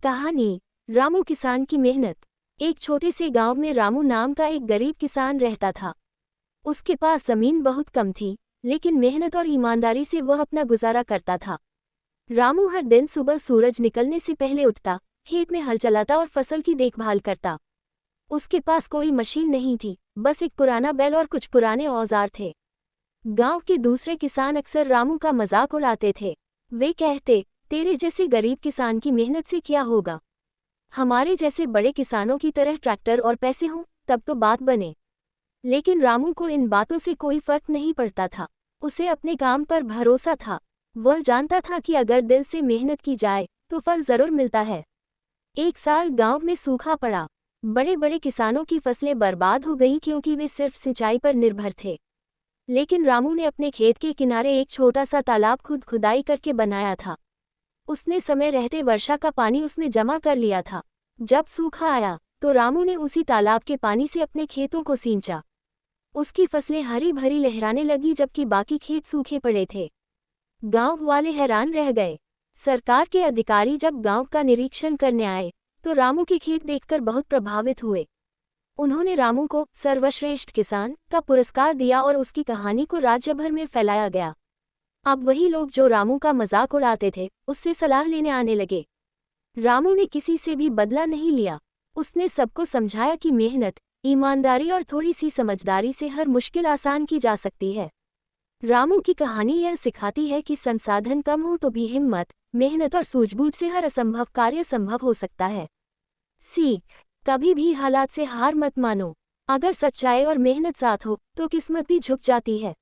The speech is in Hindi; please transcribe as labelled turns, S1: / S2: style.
S1: कहानी रामू किसान की मेहनत। एक छोटे से गांव में रामू नाम का एक गरीब किसान रहता था। उसके पास जमीन बहुत कम थी, लेकिन मेहनत और ईमानदारी से वह अपना गुजारा करता था। रामू हर दिन सुबह सूरज निकलने से पहले उठता, खेत में हल चलाता और फसल की देखभाल करता। उसके पास कोई मशीन नहीं थी, बस एक पुराना बैल और कुछ पुराने औजार थे। गांव के दूसरे किसान अक्सर रामू का मजाक उड़ाते थे। वे कहते, तेरे जैसे गरीब किसान की मेहनत से क्या होगा? हमारे जैसे बड़े किसानों की तरह ट्रैक्टर और पैसे हों तब तो बात बने। लेकिन रामू को इन बातों से कोई फर्क नहीं पड़ता था। उसे अपने काम पर भरोसा था। वह जानता था कि अगर दिल से मेहनत की जाए तो फल जरूर मिलता है। एक साल गांव में सूखा पड़ा। बड़े बड़े किसानों की फसलें बर्बाद हो गईं क्योंकि वे सिर्फ सिंचाई पर निर्भर थे। लेकिन रामू ने अपने खेत के किनारे एक छोटा सा तालाब खुद खुदाई करके बनाया था। उसने समय रहते वर्षा का पानी उसमें जमा कर लिया था। जब सूखा आया तो रामू ने उसी तालाब के पानी से अपने खेतों को सींचा। उसकी फसलें हरी भरी लहराने लगी जबकि बाकी खेत सूखे पड़े थे। गांव वाले हैरान रह गए। सरकार के अधिकारी जब गांव का निरीक्षण करने आए तो रामू के खेत देखकर बहुत प्रभावित हुए। उन्होंने रामू को सर्वश्रेष्ठ किसान का पुरस्कार दिया और उसकी कहानी को राज्य भर में फैलाया गया। अब वही लोग जो रामू का मजाक उड़ाते थे उससे सलाह लेने आने लगे। रामू ने किसी से भी बदला नहीं लिया। उसने सबको समझाया कि मेहनत, ईमानदारी और थोड़ी सी समझदारी से हर मुश्किल आसान की जा सकती है। रामू की कहानी यह सिखाती है कि संसाधन कम हो तो भी हिम्मत, मेहनत और सूझबूझ से हर असंभव कार्य संभव हो सकता है। सीख, कभी भी हालात से हार मत मानो। अगर सच्चाई और मेहनत साथ हो तो किस्मत भी झुक जाती है।